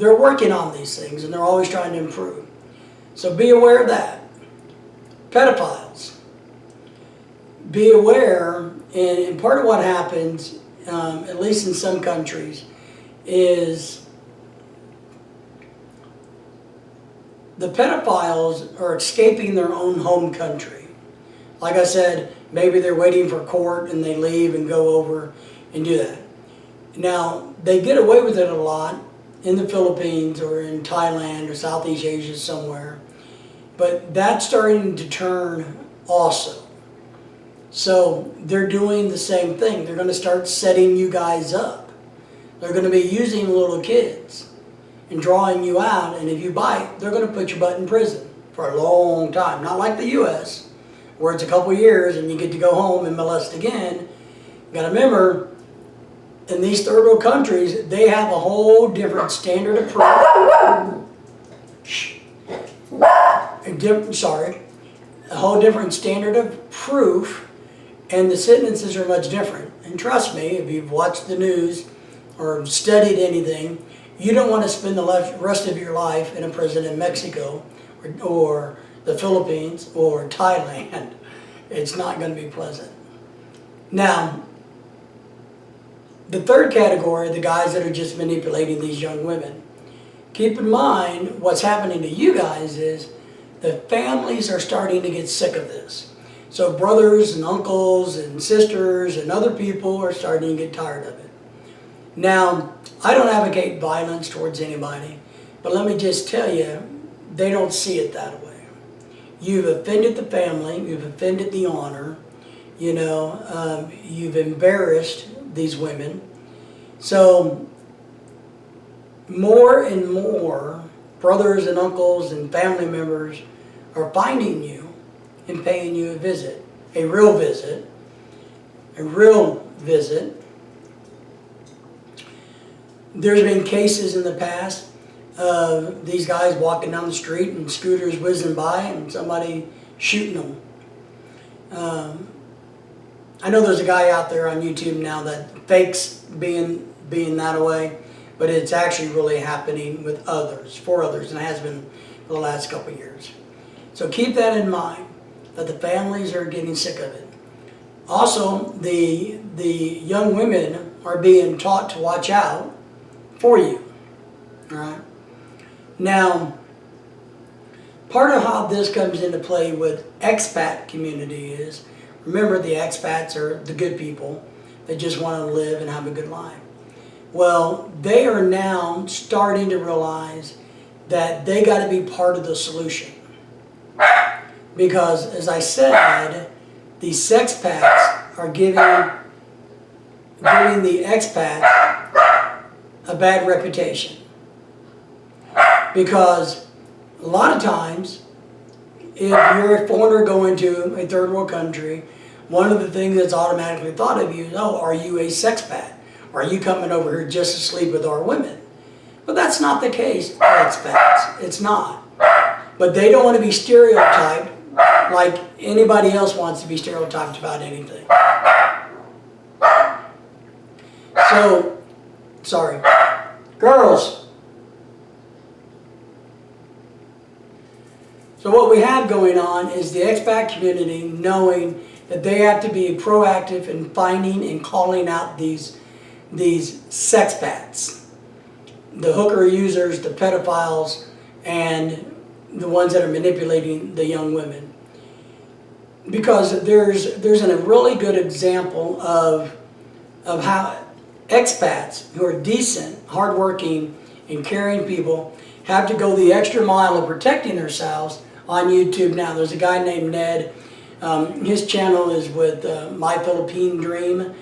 they're working on these things and they're always trying to improve. So be aware of that. Pedophiles. Be aware, and part of what happens, at least in some countries, is the pedophiles are escaping their own home country. Like I said, maybe they're waiting for court and they leave and go over and do that. Now, they get away with it a lot in the Philippines or in Thailand or Southeast Asia somewhere, but that's starting to turn also. So they're doing the same thing. They're going to start setting you guys up. They're going to be using little kids and drawing you out, and if you bite, they're going to put your butt in prison for a long time. Not like the U.S., where it's a couple years and you get to go home and molest again. You got to remember, in these third world countries, they have a whole different standard of proof. A whole different standard of proof, and the sentences are much different. And trust me, if you've watched the news or studied anything, you don't want to spend the rest of your life in a prison in Mexico or the Philippines or Thailand. It's not going to be pleasant. Now, the third category, the guys that are just manipulating these young women. Keep in mind, what's happening to you guys is the families are starting to get sick of this. So brothers and uncles and sisters and other people are starting to get tired of it. Now, I don't advocate violence towards anybody, but let me just tell you, they don't see it that way. You've offended the family, you've offended the honor, you've embarrassed these women. So more and more brothers and uncles and family members are finding you and paying you a visit, a real visit. There's been cases in the past of these guys walking down the street and scooters whizzing by and somebody shooting them. I know there's a guy out there on YouTube now that fakes being that way, but it's actually really happening with others, for others, and it has been for the last couple of years. So keep that in mind, that the families are getting sick of it. Also, the young women are being taught to watch out for you. All right. Now, part of how this comes into play with expat community is, remember, the expats are the good people that just want to live and have a good life. Well, they are now starting to realize that they got to be part of the solution. Because, as I said, the sexpats are giving the expats a bad reputation. Because a lot of times, if you're a foreigner going to a third world country, one of the things that's automatically thought of you is, oh, are you a sexpat? Are you coming over here just to sleep with our women? But that's not the case, expats. It's not. But they don't want to be stereotyped like anybody else wants to be stereotyped about anything. So, sorry. Girls. So what we have going on is the expat community knowing that they have to be proactive in finding and calling out these sexpats, the hooker users, the pedophiles, and the ones that are manipulating the young women. Because there's a really good example of how expats who are decent, hardworking, and caring people have to go the extra mile of protecting themselves on YouTube now. There's a guy named Ned. His channel is with My Philippine Dream.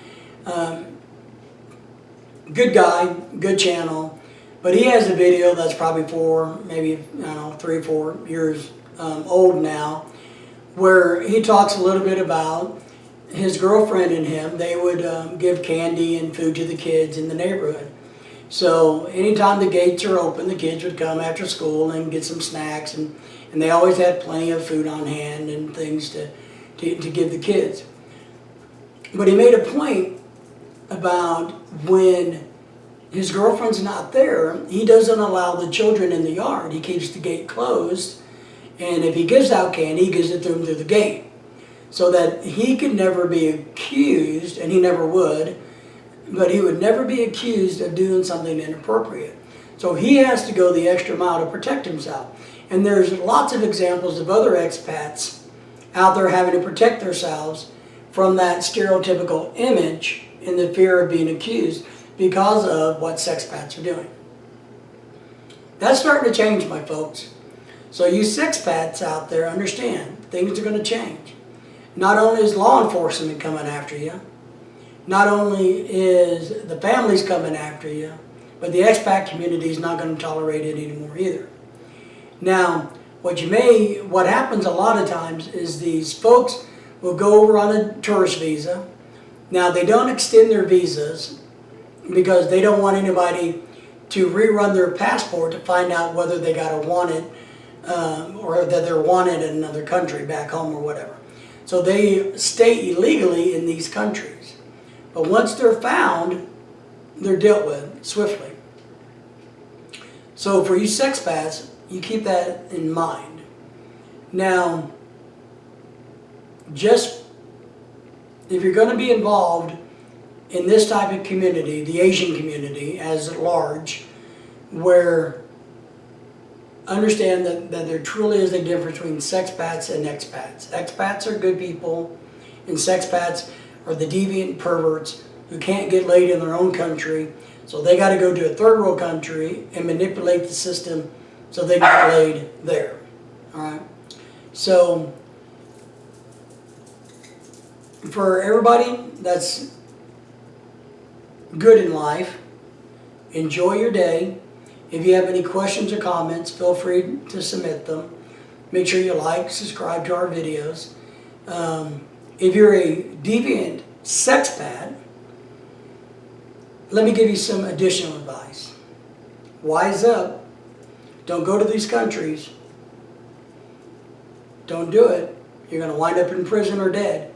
Good guy, good channel. But he has a video that's probably maybe 3 or 4 years old now, where he talks a little bit about his girlfriend and him. They would give candy and food to the kids in the neighborhood. So anytime the gates are open, the kids would come after school and get some snacks, and they always had plenty of food on hand and things to give the kids. But he made a point about when his girlfriend's not there, he doesn't allow the children in the yard. He keeps the gate closed, and if he gives out candy, he gives it to them through the gate. So that he could never be accused, and he never would, but he would never be accused of doing something inappropriate. So he has to go the extra mile to protect himself. And there's lots of examples of other expats out there having to protect themselves from that stereotypical image in the fear of being accused because of what sexpats are doing. That's starting to change, my folks. So you sexpats out there, understand, things are going to change. Not only is law enforcement coming after you, not only is the families coming after you, but the expat community is not going to tolerate it anymore either. Now, what happens a lot of times is these folks will go over on a tourist visa. Now, they don't extend their visas because they don't want anybody to rerun their passport to find out whether they got a wanted or that they're wanted in another country, back home or whatever. So they stay illegally in these countries. But once they're found, they're dealt with swiftly. So for you sexpats, you keep that in mind. Now, just if you're going to be involved in this type of community, the Asian community as large, where understand that there truly is a difference between sexpats and expats. Expats are good people, and sexpats are the deviant perverts who can't get laid in their own country, so they got to go to a third world country and manipulate the system so they get laid there. All right. So for everybody that's good in life, enjoy your day. If you have any questions or comments, feel free to submit them. Make sure you like, subscribe to our videos. If you're a deviant sexpat, let me give you some additional advice. Wise up. Don't go to these countries. Don't do it. You're going to wind up in prison or dead.